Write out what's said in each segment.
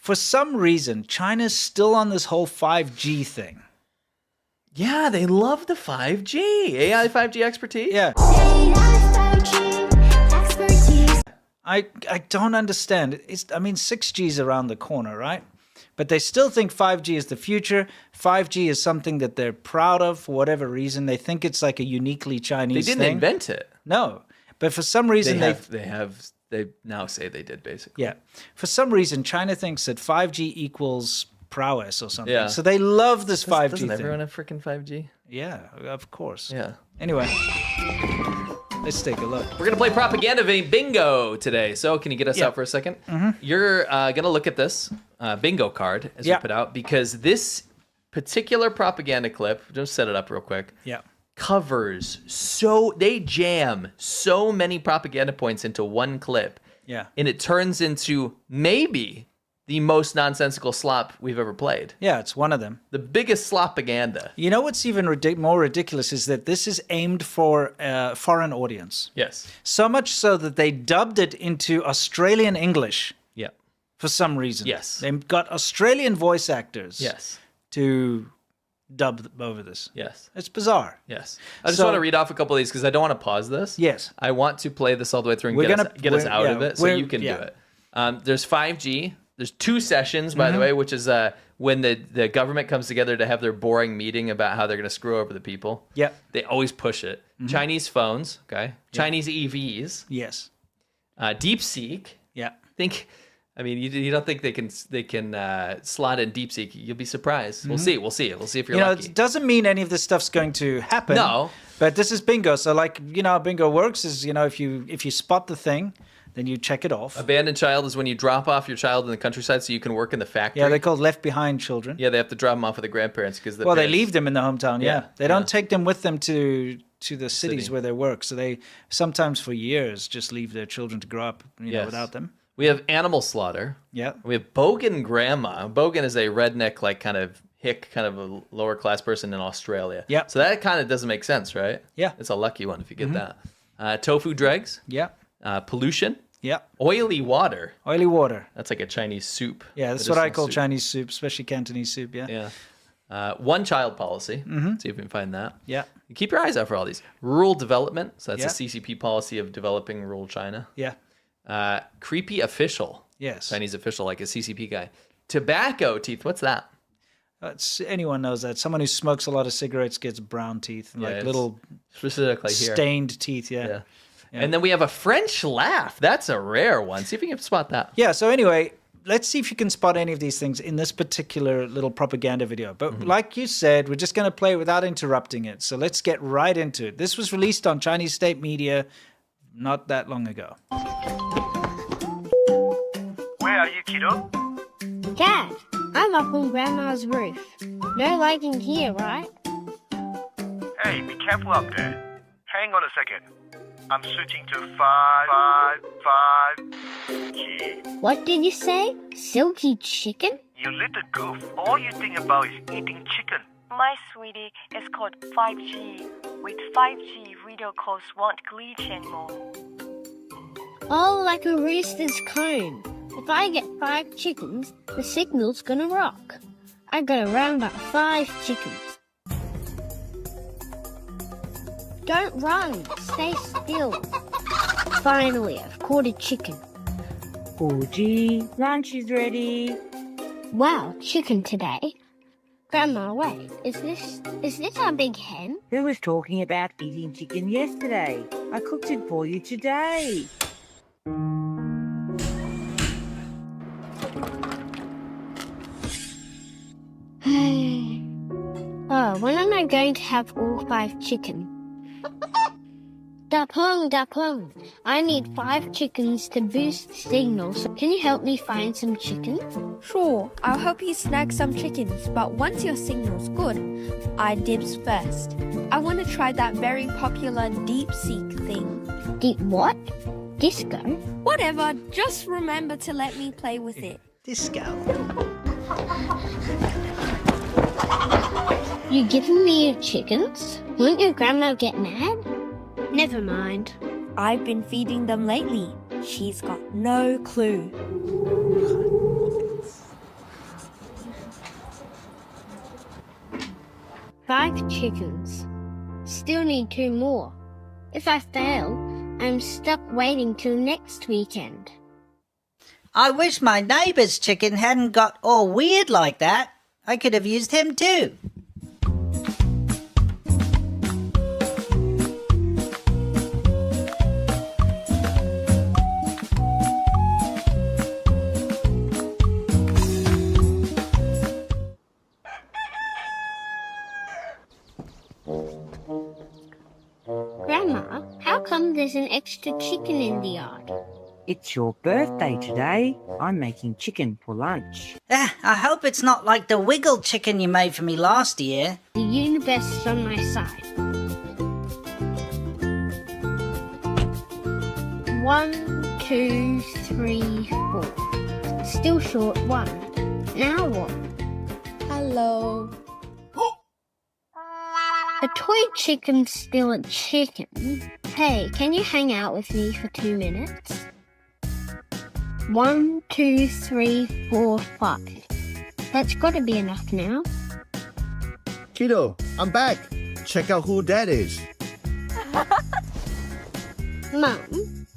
For some reason, China's still on this whole 5G thing. Yeah, they love the 5G. AI 5G expertise? Yeah. I don't understand. 6G is around the corner, right? But they still think 5G is the future. 5G is something that they're proud of for whatever reason. They think it's like a uniquely Chinese thing. They didn't invent it. No. But for some reason they now say they did, basically. Yeah. For some reason, China thinks that 5G equals prowess or something. Yeah. So they love this 5G Doesn't thing. everyone have freaking 5G? Yeah, of course. Yeah. Anyway, let's take a look. We're going to play propaganda bingo today. So can you get us out for a second? You're going to look at this bingo card as we put out, because this particular propaganda clip, just set it up real quick, covers they jam so many propaganda points into one clip. Yeah. And it turns into maybe the most nonsensical slop we've ever played. Yeah, it's one of them. The biggest slopaganda. You know what's even more ridiculous is that this is aimed for a foreign audience. Yes. So much so that they dubbed it into Australian English. Yeah. For some reason. Yes. They got Australian voice actors. Yes. To dub over this. Yes. It's bizarre. Yes. I just want to read off a couple of these because I don't want to pause this. Yes. I want to play this all the way through and get us out of it so you can do it. There's 5G. There's 2 sessions, by the way, which is when the government comes together to have their boring meeting about how they're going to screw over the people. Yep. They always push it. Chinese phones, okay? Chinese EVs. Yes. DeepSeek. Yeah. You don't think they can slot in DeepSeek? You'll be surprised. We'll see. We'll see if you're lucky. It doesn't mean any of this stuff's going to happen. No. But this is bingo. So how bingo works is, if you spot the thing, then you check it off. Abandoned child is when you drop off your child in the countryside so you can work in the factory. Yeah, they're called left behind children. Yeah, they have to drop them off with the grandparents because they leave them in the hometown. Yeah, they don't take them with them to the cities where they work. So they sometimes for years just leave their children to grow up, without them. We have animal slaughter. Yeah. We have bogan grandma. Bogan is a redneck, like kind of hick, kind of a lower class person in Australia. Yeah. So that kind of doesn't make sense, right? Yeah. It's a lucky one if you get that. Tofu dregs. Yeah. Pollution. Yeah. Oily water. Oily water. That's like a Chinese soup. Yeah, that's what I call Chinese soup, especially Cantonese soup. Yeah. Yeah. One child policy. See if we can find that. Yeah. Keep your eyes out for all these. Rural development. So that's a CCP policy of developing rural China. Yeah. Creepy official. Yes. Chinese official, like a CCP guy. Tobacco teeth. What's that? Anyone knows that. Someone who smokes a lot of cigarettes gets brown teeth, like little specifically stained teeth. Yeah. And then we have a French laugh. That's a rare one. See if you can spot that. Yeah. So anyway, let's see if you can spot any of these things in this particular little propaganda video. But like you said, we're just going to play without interrupting it. So let's get right into it. This was released on Chinese state media not that long ago. Where are you, kiddo? Dad, I'm up on Grandma's roof. No lighting here, right? Hey, be careful up there. Hang on a second. I'm switching to 555G. What did you say? Silky chicken? You little goof. All you think about is eating chicken. My sweetie, it's called 5G. With 5G, video calls won't glitch anymore. Oh, like a rooster's comb. If I get 5 chickens, the signal's gonna rock. I gotta round up 5 chickens. Don't run, stay still. Finally, I've caught a chicken. 4G, lunch is ready. Wow, chicken today. Grandma, wait, is this our big hen? Who was talking about eating chicken yesterday? I cooked it for you today. Oh, when am I going to have all 5 chicken? Dapong, I need 5 chickens to boost the signal, so can you help me find some chicken? Sure, I'll help you snag some chickens, but once your signal's good, I dibs first. I want to try that very popular DeepSeek thing. Deep what? Disco? Whatever, just remember to let me play with it. Disco. You giving me your chickens? Won't your grandma get mad? Never mind. I've been feeding them lately. She's got no clue. 5 chickens. Still need 2 more. If I fail, I'm stuck waiting till next weekend. I wish my neighbour's chicken hadn't got all weird like that. I could have used him too. Grandma, how come there's an extra chicken in the yard? It's your birthday today. I'm making chicken for lunch. I hope it's not like the wiggle chicken you made for me last year. The universe is on my side. 1, 2, 3, 4. Still short 1. Now what? Hello. A toy chicken's still a chicken. Hey, can you hang out with me for 2 minutes? 1, 2, 3, 4, 5. That's got to be enough now. Kiddo, I'm back. Check out who that is. Mum,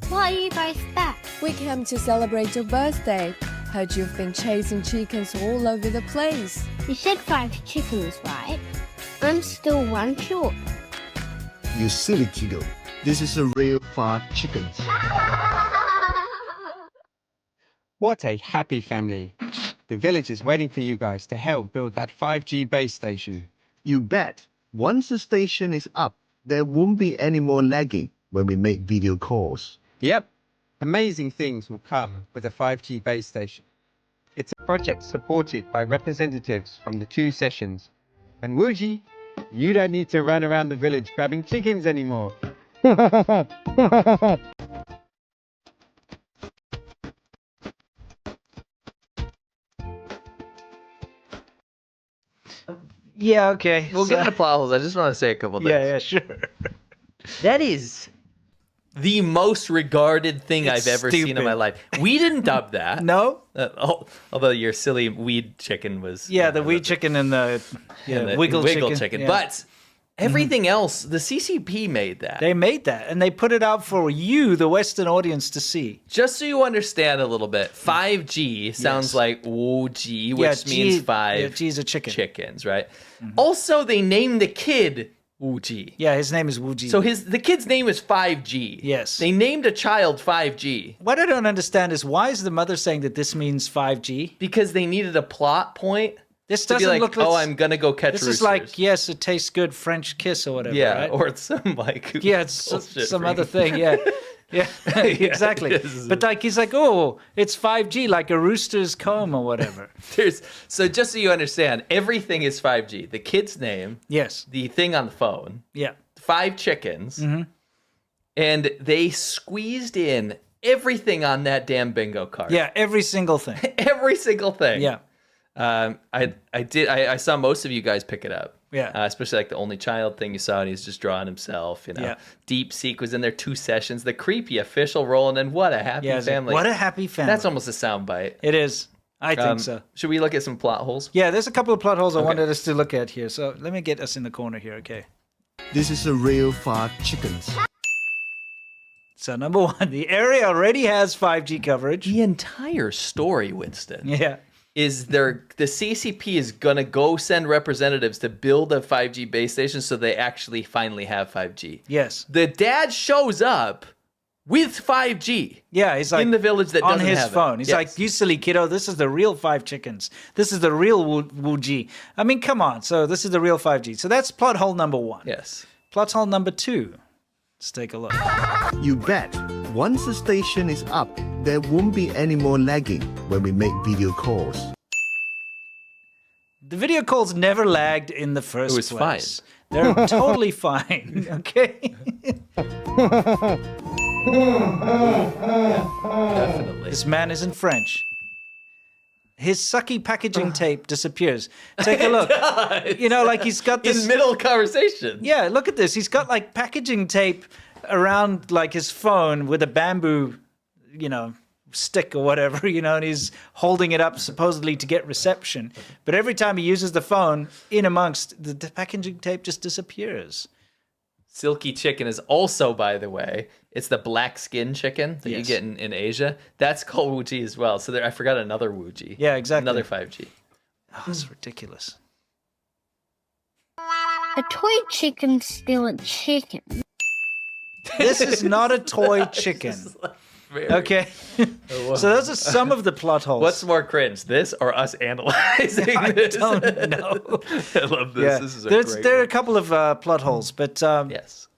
why are you guys back? We came to celebrate your birthday. Heard you've been chasing chickens all over the place. You said 5 chickens, right? I'm still 1 short. You silly kiddo. This is a real 5 chickens. What a happy family. The village is waiting for you guys to help build that 5G base station. You bet. Once the station is up, there won't be any more lagging when we make video calls. Yep. Amazing things will come with a 5G base station. It's a project supported by representatives from the 2 sessions. And Wuji, you don't need to run around the village grabbing chickens anymore. Yeah, okay. We'll get into plot holes. I just want to say a couple things. Yeah, sure. That is the most regarded thing It's I've ever seen in stupid. my life. We didn't dub that. No? Although your silly weed chicken was. Yeah, the wheat chicken and the, and the wiggle chicken. Yeah. But everything else, the CCP made that. They made that, and they put it out for you, the Western audience, to see. Just so you understand a little bit, 5G sounds like Wuji, which means 5 Yeah, G's a chicken. chickens, right? Also, they named the kid Wuji. Yeah, his name is Wuji. So the kid's name is 5G. Yes. They named a child 5G. What I don't understand is why is the mother saying that this means 5G? Because they needed a plot point. This To be doesn't like, look. oh, I'm gonna go catch This roosters. is like, yes, it tastes good, French kiss or whatever. yeah, right? or some like yeah, it's bullshit some ring. other thing. Yeah, yeah, exactly. yes. But like, he's like, oh, it's 5G, like a rooster's comb or whatever. So just so you understand, everything is 5G. The kid's name, Yes. the thing on the phone, Yeah. 5 chickens, Mm-hmm. and they squeezed in everything on that damn bingo card. Yeah. Every single thing. Every single thing. Yeah. I saw most of you guys pick it up. Yeah. Especially like the only child thing you saw, and he's just drawing himself. You know, Yeah. Deep Seek was in there 2 sessions. The creepy official role, and then what a happy Yeah. it's like, family. what a happy family. That's almost a soundbite. It is. I think so. Should we look at some plot holes? Yeah, there's a couple of plot holes I wanted us to look at here. So let me get us in the corner here, okay? This is a real 5 chickens. So number 1, the area already has 5G coverage. The entire story, Winston, Yeah. is the CCP is gonna go send representatives to build a 5G base station so they actually finally have 5G. Yes. The dad shows up with 5G. Yeah, he's like in the village that on doesn't his have it. phone. He's Yes. like, "You silly kiddo, this is the real 5 chickens. This is the real Wuji." I mean, come on. So this is the real 5G. So that's plot hole number 1. Yes. Plot hole number 2. Let's take a look. You bet. Once the station is up, there won't be any more lagging when we make video calls. The video calls never lagged in the first was place. They're totally fine. Okay. Definitely. This man isn't French. His sucky packaging tape disappears. Take a look. You know, like he's got this In middle conversation. Yeah, look at this. He's got like packaging tape around like his phone with a bamboo, stick or whatever, and he's holding it up supposedly to get reception. But every time he uses the phone, in amongst the packaging tape just disappears. Silky chicken is also, by the way, it's the black skin chicken that you get in Asia. That's called wuji as well. So I forgot another wuji. Yeah, exactly. Another 5G. Oh, it's ridiculous. A toy chicken's still a chicken. This is not a toy chicken. Okay. So those are some of the plot holes. What's more cringe, this or us analyzing this? I don't know. I love this. Yeah. This is There are a couple of plot holes, but yes.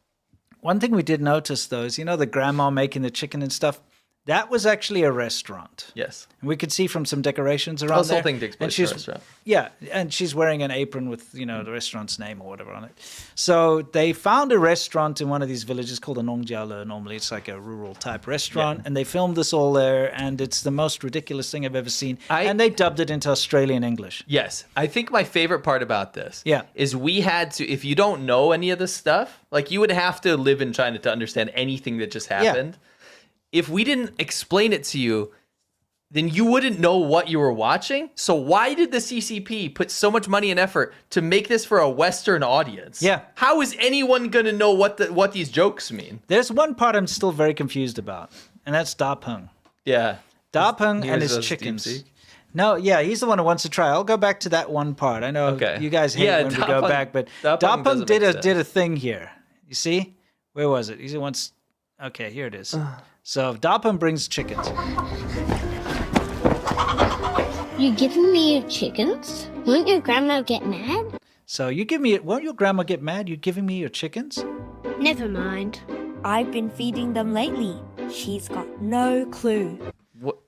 One thing we did notice, though, is, the grandma making the chicken and stuff, that was actually a restaurant. Yes. And we could see from some decorations around This there. whole thing takes place in a restaurant. Yeah, and she's wearing an apron with, the restaurant's name or whatever on it. So they found a restaurant in one of these villages called a Nongjiale. Normally it's like a rural type restaurant. And they filmed this all there, and it's the most ridiculous thing I've ever seen. And they dubbed it into Australian English. Yes. I think my favorite part about this Yeah. is we had to, if you don't know any of this stuff, like you would have to live in China to understand anything that just happened. If we didn't explain it to you, then you wouldn't know what you were watching. So why did the CCP put so much money and effort to make this for a Western audience? Yeah. How is anyone going to know what these jokes mean? There's one part I'm still very confused about, and that's Da Peng. Yeah. Da Peng and his does chickens. deep sea? No, yeah, he's the one who wants to try. I'll go back to that one part. I know you guys hate when we go back, but Da Peng did a thing here. You see? Where was it? He wants... Okay, here it is. So Da Peng brings chickens. You giving me your chickens? Won't your grandma get mad? So won't your grandma get mad? You giving me your chickens? Never mind. I've been feeding them lately. She's got no clue. What?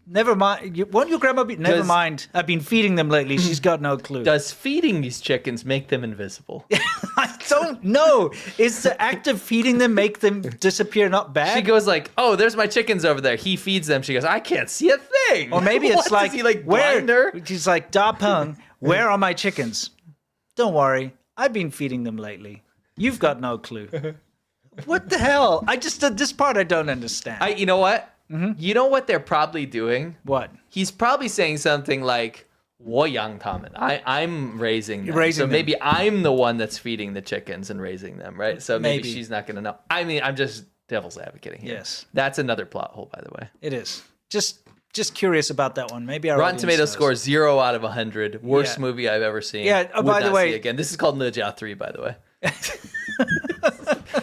Never mind. Won't your grandma be... Never mind. I've been feeding them lately. She's got no clue. Does feeding these chickens make them invisible? I don't know. Is the act of feeding them make them disappear not bad? She goes like, "Oh, there's my chickens over there." He feeds them. She goes, "I can't see a thing." Or maybe it's What, like, does he like where? blind her? She's like, Da Peng, where are my chickens? Don't worry. I've been feeding them lately. You've got no clue. What the hell? This part I don't understand. You know what? You know what they're probably doing? What? He's probably saying something like, 我养他们. I'm raising them. Raising so them. maybe I'm the one that's feeding the chickens and raising them, right? So maybe Maybe. she's not going to know. I mean, I'm just devil's advocating here. Yes. That's another plot hole, by the way. It is. Just curious about that one. Maybe our Rotten audience Tomatoes knows. score 0 out of 100. Worst Yeah. movie I've ever seen. Yeah, oh, Would by the not way- see again. This is called Nejia 3, by the way.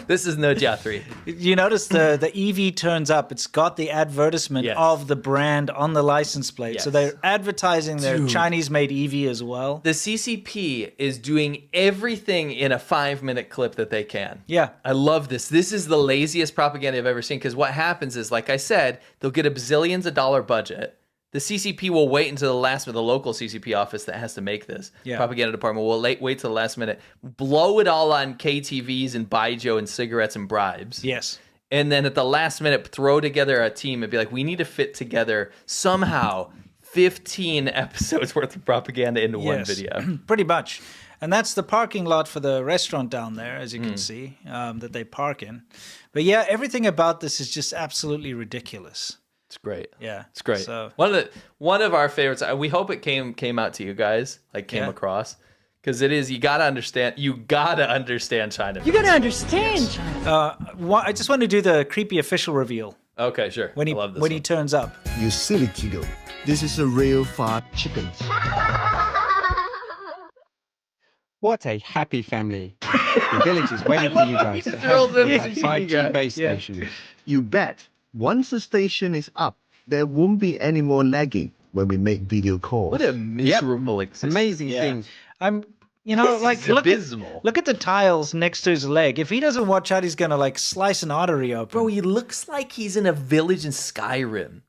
This is Nejia 3. You notice the EV turns up. It's got the advertisement Yes. of the brand on the license plate. So Yes. they're advertising their Chinese-made EV as well. The CCP is doing everything in a 5-minute clip that they can. Yeah. I love this. This is the laziest propaganda I've ever seen, because what happens is, like I said, they'll get a bazillions of dollar budget. The CCP will wait until the last minute, the local CCP office that has to make this propaganda department will wait till the last minute, blow it all on KTVs and Baijiu and cigarettes and bribes. Yes. And then at the last minute, throw together a team and be like, we need to fit together somehow 15 episodes worth of propaganda into one Yes. video. Pretty much. And that's the parking lot for the restaurant down there, as you can see, that they park in. But yeah, everything about this is just absolutely ridiculous. It's great. Yeah. It's great. So, One of our favorites. We hope it came out to you guys, came across, because it is. You gotta understand China. You gotta understand China. I just want to do the creepy official reveal Okay, sure. when I love this he turns up. You silly kiddo. This is a real farm chicken. What a happy family. The village is waiting for you guys to have a 5G base station. You bet. Once the station is up, there won't be any more lagging when we make video calls. What a miserable existence. Amazing thing. I'm, like, abysmal. look at the tiles next to his leg. If he doesn't watch out, he's going to, slice an artery open. Bro, he looks like he's in a village in Skyrim.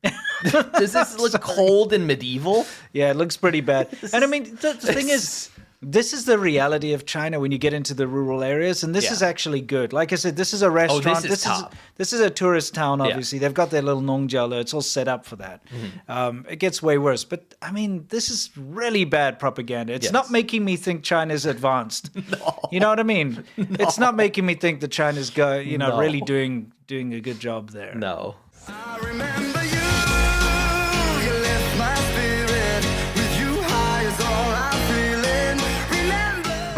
Does this look cold and medieval? Yeah, it looks pretty bad. And I mean, the thing is, this is the reality of China when you get into the rural areas, and this is actually good. Like I said, this is a restaurant. this is top. This is a tourist town, obviously. They've got their little Nongjiao. It's all set up for that. It gets way worse. But, I mean, this is really bad propaganda. It's not making me think China's advanced. No. You know what I mean? No. It's not making me think that China's really doing a good job there. No. I remember you.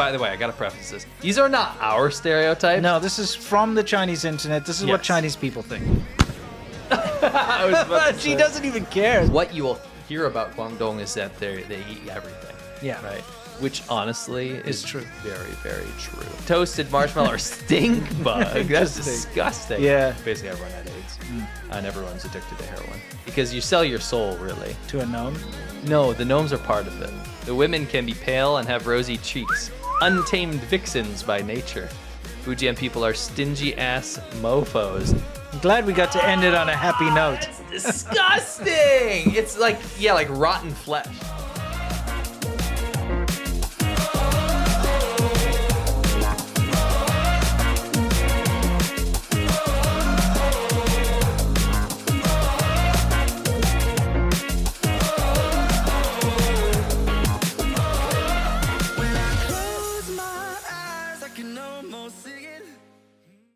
by the way, I gotta preface this. These are not our stereotypes. No, this is from the Chinese internet. This is what Yes. Chinese people think. I was about to She say. doesn't even care. What you will hear about Guangdong is that they eat everything. Yeah. Right. Which honestly is true. Very, very true. Toasted marshmallow or stink bug. That's Interesting. disgusting. Yeah. Basically, everyone had AIDS. And everyone's addicted to heroin. Because you sell your soul, really. To a gnome? No, the gnomes are part of it. The women can be pale and have rosy cheeks. Untamed vixens by nature. Fujian people are stingy ass mofos. I'm glad we got to end it on a happy note. Disgusting! It's like, yeah, like rotten flesh. Close my eyes, I can almost see it.